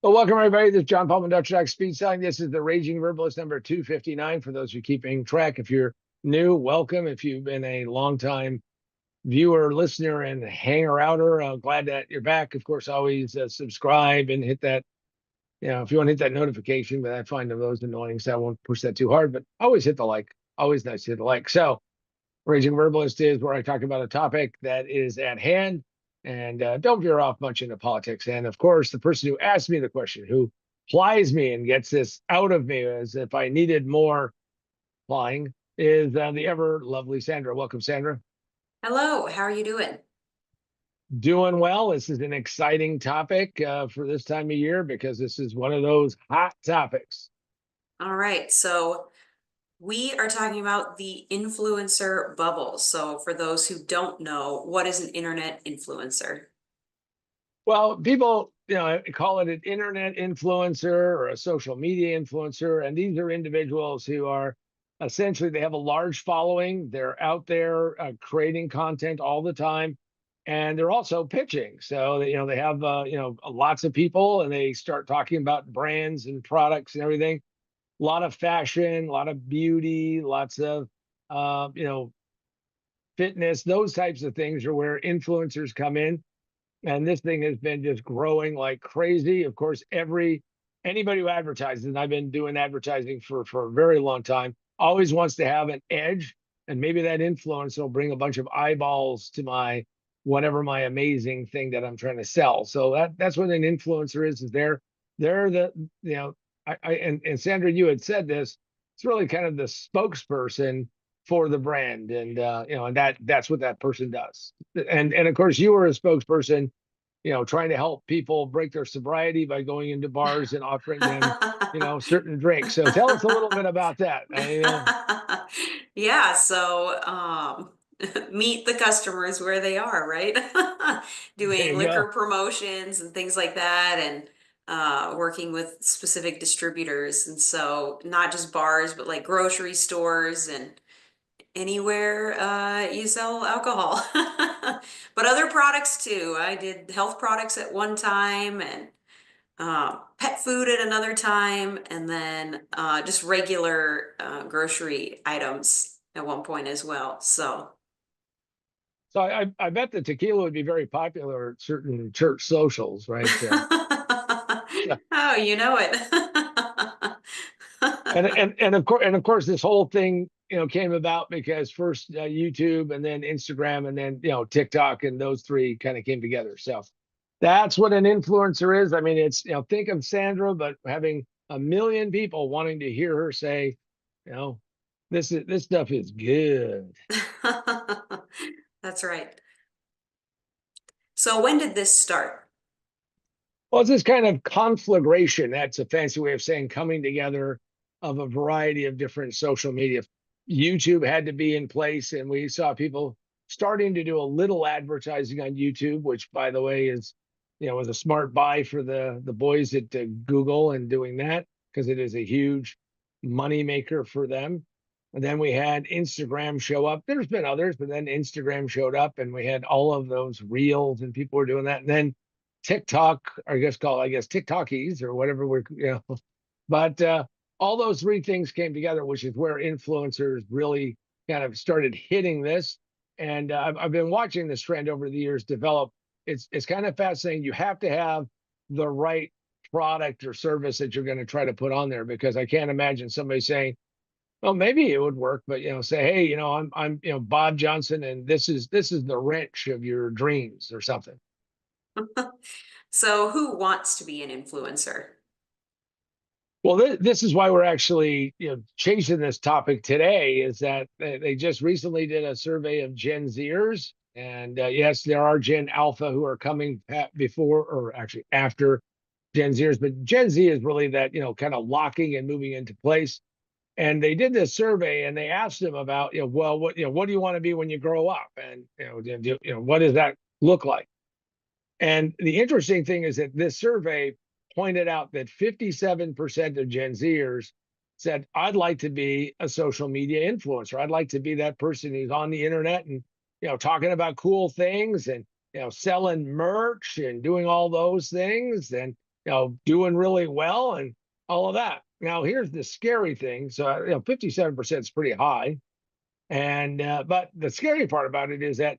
Well, welcome everybody. This is John Paul Dutch Speed Selling. This is the Raging Verbalist number 259. For those who are keeping track, if you're new, welcome. If you've been a long time viewer, listener, and hanger outer, glad that you're back. Of course, always subscribe and hit that. If you want to hit that notification, but I find those annoying, so I won't push that too hard. But always hit the like. Always nice to hit the like. So Raging Verbalist is where I talk about a topic that is at hand and don't veer off much into politics. And of course, the person who asked me the question, who plies me and gets this out of me as if I needed more plying, is the ever lovely Sandra. Welcome, Sandra. Hello, how are you doing? Doing well. This is an exciting topic for this time of year because this is one of those hot topics. All right, so we are talking about the influencer bubble. So, for those who don't know, what is an internet influencer? Well, people, call it an internet influencer or a social media influencer, and these are individuals who are essentially they have a large following. They're out there creating content all the time, and they're also pitching. So they have lots of people, and they start talking about brands and products and everything. A lot of fashion, a lot of beauty, lots of fitness. Those types of things are where influencers come in, and this thing has been just growing like crazy. Of course, anybody who advertises, and I've been doing advertising for a very long time, always wants to have an edge, and maybe that influence will bring a bunch of eyeballs to my whatever my amazing thing that I'm trying to sell. So that's what an influencer is they're the you know and Sandra, you had said this, it's really kind of the spokesperson for the brand, and and that's what that person does. And of course you were a spokesperson, trying to help people break their sobriety by going into bars and offering them, certain drinks. So tell us a little bit about that. Yeah, so meet the customers where they are, right? There Doing you liquor go. promotions and things like that, and working with specific distributors. And so, not just bars, but like grocery stores and anywhere you sell alcohol, but other products too. I did health products at one time and pet food at another time, and then just regular grocery items at one point as well. So, So I bet the tequila would be very popular at certain church socials, right? So, oh, you know it. and of course this whole thing came about because first YouTube, and then Instagram, and then TikTok, and those three kind of came together. So that's what an influencer is. I mean, it's think of Sandra, but having a million people wanting to hear her say, you know this stuff is good. That's right. So, when did this start? Well, it's this kind of conflagration. That's a fancy way of saying coming together of a variety of different social media. YouTube had to be in place, and we saw people starting to do a little advertising on YouTube, which, by the way, was a smart buy for the boys at Google and doing that, because it is a huge money maker for them. And then we had Instagram show up. There's been others, but then Instagram showed up, and we had all of those reels, and people were doing that. And then TikTok, or I guess TikTokies or whatever but all those three things came together, which is where influencers really kind of started hitting this. And I've been watching this trend over the years develop. It's kind of fascinating. You have to have the right product or service that you're going to try to put on there, because I can't imagine somebody saying, well, maybe it would work, but say, hey, I'm Bob Johnson, and this is the wrench of your dreams or something. So, who wants to be an influencer? Well, this is why we're actually, chasing this topic today. Is that they just recently did a survey of Gen Zers, and yes, there are Gen Alpha who are coming before, or actually after Gen Zers, but Gen Z is really that kind of locking and moving into place. And they did this survey, and they asked them about, well, what do you want to be when you grow up, and what does that look like? And the interesting thing is that this survey pointed out that 57% of Gen Zers said, I'd like to be a social media influencer. I'd like to be that person who's on the internet and, talking about cool things, and, selling merch and doing all those things. And doing really well and all of that. Now, here's the scary thing. So, 57% is pretty high. And, but the scary part about it is that,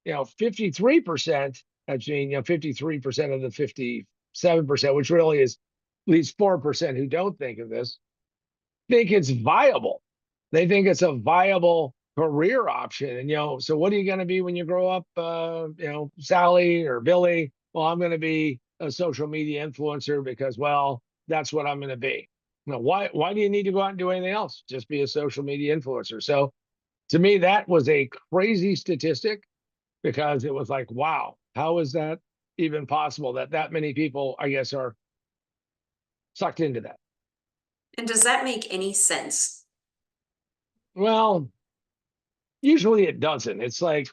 53%, actually, 53% of the 57%, which really is at least 4% who don't think of this, think it's viable. They think it's a viable career option. And, so what are you going to be when you grow up, Sally or Billy? Well, I'm going to be a social media influencer because, well, that's what I'm going to be. Why do you need to go out and do anything else? Just be a social media influencer. So to me, that was a crazy statistic because it was like, wow, how is that even possible that that many people, I guess, are sucked into that? And does that make any sense? Well, usually it doesn't. It's like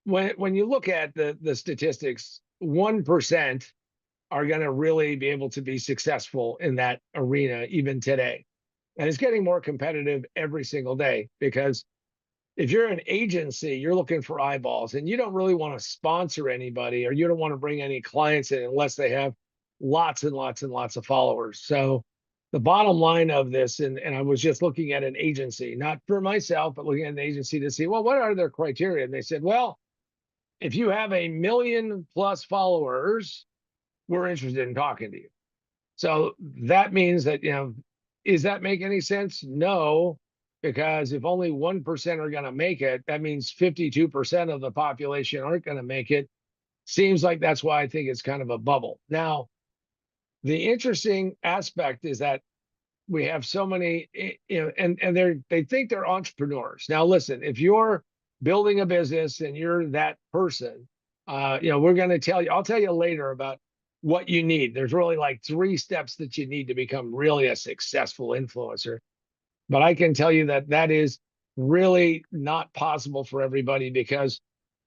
when you look at the statistics, 1% are going to really be able to be successful in that arena even today. And it's getting more competitive every single day because if you're an agency, you're looking for eyeballs and you don't really want to sponsor anybody or you don't want to bring any clients in unless they have lots and lots and lots of followers. So the bottom line of this, and I was just looking at an agency, not for myself, but looking at an agency to see, well, what are their criteria? And they said, well, if you have 1 million+ followers, we're interested in talking to you. So that means that, does that make any sense? No, because if only 1% are going to make it, that means 52% of the population aren't going to make it. Seems like that's why I think it's kind of a bubble. Now, the interesting aspect is that we have so many, and they think they're entrepreneurs. Now, listen, if you're building a business and you're that person, we're going to tell you, I'll tell you later about what you need. There's really like 3 steps that you need to become really a successful influencer. But I can tell you that that is really not possible for everybody because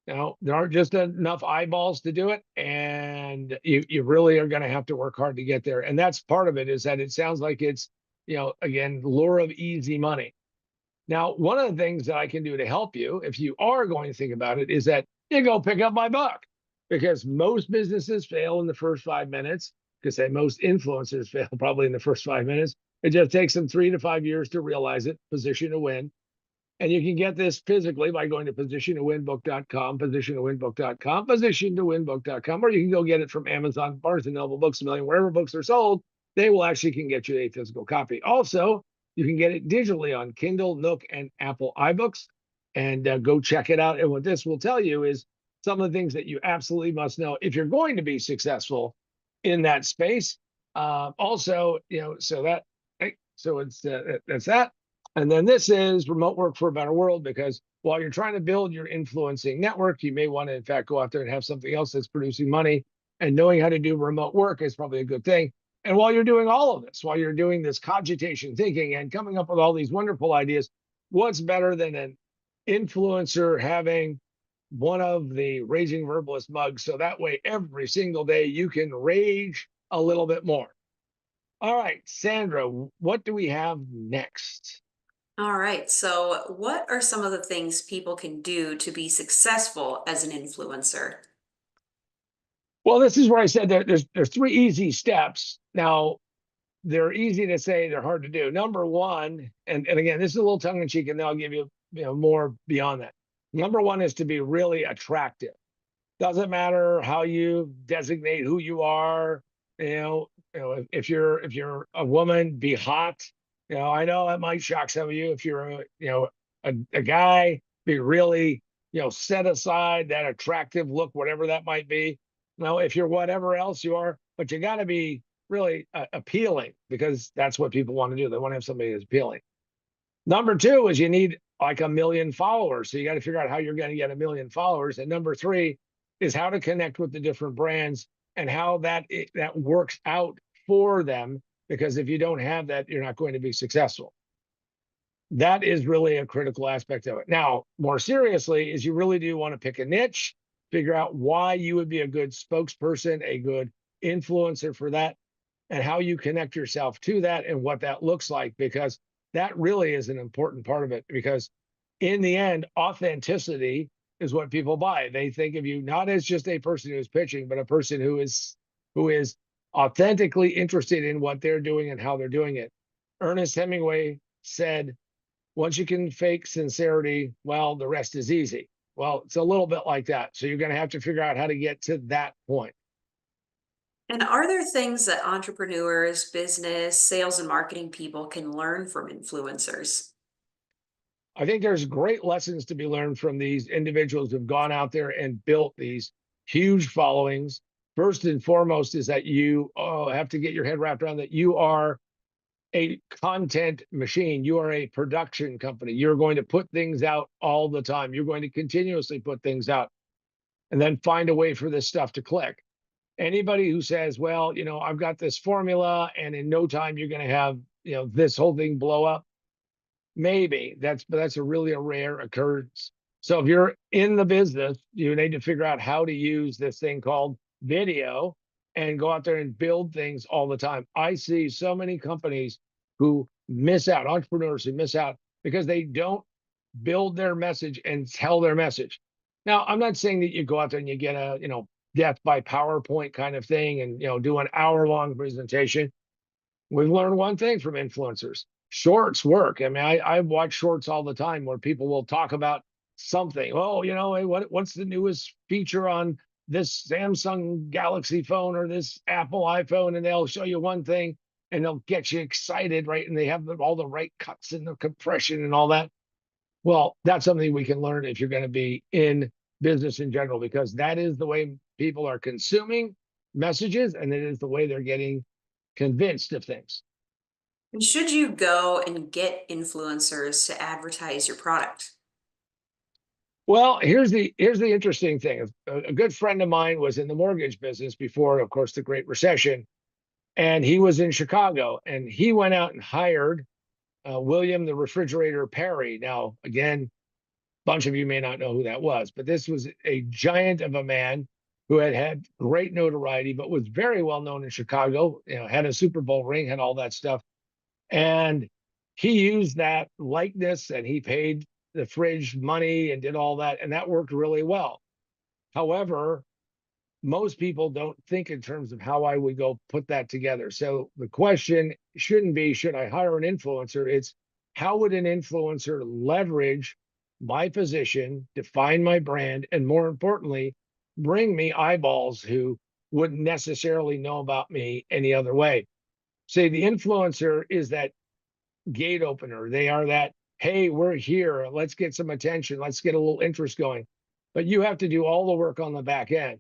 there aren't just enough eyeballs to do it, and you really are going to have to work hard to get there. And that's part of it is that it sounds like it's again, lure of easy money. Now, one of the things that I can do to help you, if you are going to think about it, is that you go pick up my book because most businesses fail in the first 5 minutes. Because say most influencers fail probably in the first 5 minutes. It just takes them 3 to 5 years to realize it, position to win. And you can get this physically by going to position2winbook.com, position2winbook.com, position2winbook.com, or you can go get it from Amazon, Barnes and Noble, Books a Million, wherever books are sold. They will actually can get you a physical copy. Also, you can get it digitally on Kindle, Nook, and Apple iBooks. And go check it out. And what this will tell you is some of the things that you absolutely must know if you're going to be successful in that space. Also, so that so it's that's that. And then this is remote work for a better world, because while you're trying to build your influencing network, you may want to, in fact, go out there and have something else that's producing money. And knowing how to do remote work is probably a good thing. And while you're doing all of this, while you're doing this cogitation, thinking, and coming up with all these wonderful ideas, what's better than an influencer having one of the Raging Verbalist mugs? So that way, every single day, you can rage a little bit more. All right, Sandra, what do we have next? All right. So, what are some of the things people can do to be successful as an influencer? Well, this is where I said that there's 3 easy steps. Now, they're easy to say, they're hard to do. Number one, and again, this is a little tongue in cheek, and then I'll give you, more beyond that. Number one is to be really attractive. Doesn't matter how you designate who you are. If you're a woman, be hot. I know that might shock some of you. If you're a guy, be really set aside that attractive look, whatever that might be. Now, if you're whatever else you are, but you got to be really appealing, because that's what people want to do. They want to have somebody that's appealing. Number two is you need like 1 million followers. So you got to figure out how you're going to get 1 million followers. And number three is how to connect with the different brands and how that works out for them. Because if you don't have that, you're not going to be successful. That is really a critical aspect of it. Now, more seriously, is you really do want to pick a niche, figure out why you would be a good spokesperson, a good influencer for that, and how you connect yourself to that and what that looks like, because that really is an important part of it. Because in the end, authenticity is what people buy. They think of you not as just a person who's pitching, but a person who is authentically interested in what they're doing and how they're doing it. Ernest Hemingway said, once you can fake sincerity, well, the rest is easy. Well, it's a little bit like that. So you're going to have to figure out how to get to that point. And are there things that entrepreneurs, business, sales, and marketing people can learn from influencers? I think there's great lessons to be learned from these individuals who've gone out there and built these huge followings. First and foremost is that you have to get your head wrapped around that you are a content machine. You are a production company. You're going to put things out all the time. You're going to continuously put things out and then find a way for this stuff to click. Anybody who says, well, I've got this formula and in no time you're going to have, this whole thing blow up. Maybe but that's a rare occurrence. So if you're in the business, you need to figure out how to use this thing called video and go out there and build things all the time. I see so many companies who miss out, entrepreneurs who miss out because they don't build their message and tell their message. Now, I'm not saying that you go out there and you get a, death by PowerPoint kind of thing and, do an hour-long presentation. We've learned one thing from influencers. Shorts work. I mean, I watch shorts all the time where people will talk about something. Oh, hey, what's the newest feature on this Samsung Galaxy phone or this Apple iPhone? And they'll show you one thing and they'll get you excited, right? And they have all the right cuts and the compression and all that. Well, that's something we can learn if you're going to be in business in general, because that is the way people are consuming messages and it is the way they're getting convinced of things. And should you go and get influencers to advertise your product? Well, here's the interesting thing. A good friend of mine was in the mortgage business before, of course, the Great Recession, and he was in Chicago, and he went out and hired William the Refrigerator Perry. Now, again, a bunch of you may not know who that was, but this was a giant of a man who had great notoriety, but was very well known in Chicago. Had a Super Bowl ring, had all that stuff. And he used that likeness and he paid the fridge money and did all that. And that worked really well. However, most people don't think in terms of how I would go put that together. So the question shouldn't be, should I hire an influencer? It's how would an influencer leverage my position, define my brand, and more importantly, bring me eyeballs who wouldn't necessarily know about me any other way? Say the influencer is that gate opener. They are that, hey, we're here. Let's get some attention. Let's get a little interest going. But you have to do all the work on the back end.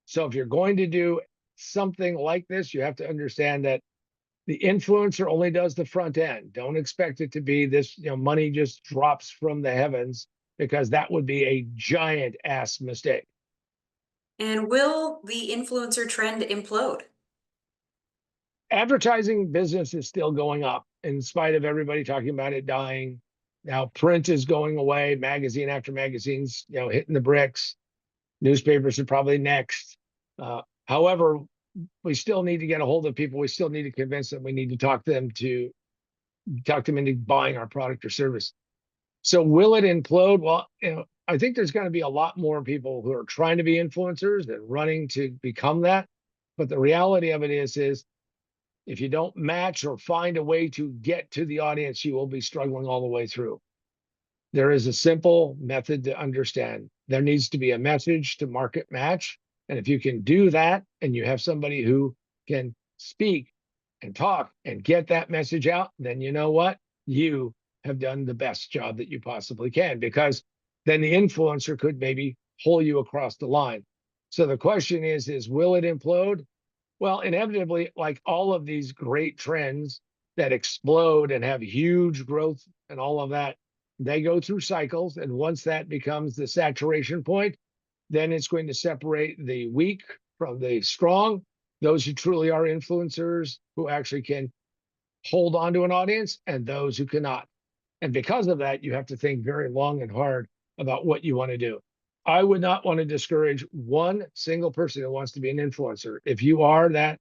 So if you're going to do something like this, you have to understand that the influencer only does the front end. Don't expect it to be this, money just drops from the heavens, because that would be a giant ass mistake. And will the influencer trend implode? Advertising business is still going up in spite of everybody talking about it dying. Now print is going away, magazine after magazine's, hitting the bricks. Newspapers are probably next. However, we still need to get a hold of people. We still need to convince them. We need to talk them into buying our product or service. So will it implode? Well, I think there's going to be a lot more people who are trying to be influencers and running to become that. But the reality of it is if you don't match or find a way to get to the audience, you will be struggling all the way through. There is a simple method to understand. There needs to be a message to market match. And if you can do that and you have somebody who can speak and talk and get that message out, then you know what? You have done the best job that you possibly can, because then the influencer could maybe pull you across the line. So the question is will it implode? Well, inevitably, like all of these great trends that explode and have huge growth and all of that, they go through cycles. And once that becomes the saturation point, then it's going to separate the weak from the strong, those who truly are influencers, who actually can hold on to an audience, and those who cannot. And because of that, you have to think very long and hard about what you want to do. I would not want to discourage one single person who wants to be an influencer. If you are that,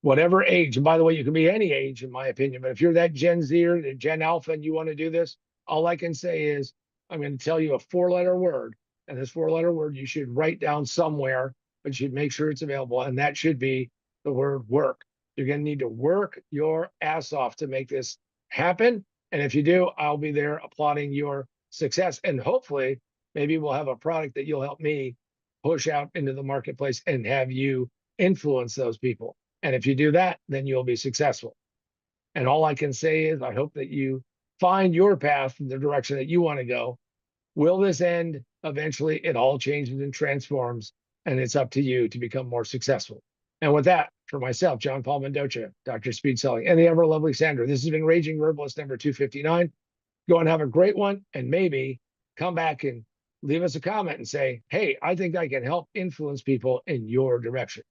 whatever age, and by the way, you can be any age, in my opinion, but if you're that Gen Z or the Gen Alpha and you want to do this, all I can say is I'm going to tell you a 4-letter word. And this 4-letter word you should write down somewhere, but you should make sure it's available. And that should be the word work. You're going to need to work your ass off to make this happen. And if you do, I'll be there applauding your success. And hopefully, maybe we'll have a product that you'll help me push out into the marketplace and have you influence those people. And if you do that, then you'll be successful. And all I can say is I hope that you find your path in the direction that you want to go. Will this end? Eventually, it all changes and transforms, and it's up to you to become more successful. And with that, for myself, John Paul Mendoza, Dr. Speed Selling, and the ever lovely Sandra, this has been Raging Verbalist number 259. Go and have a great one, and maybe come back and leave us a comment and say, hey, I think I can help influence people in your direction.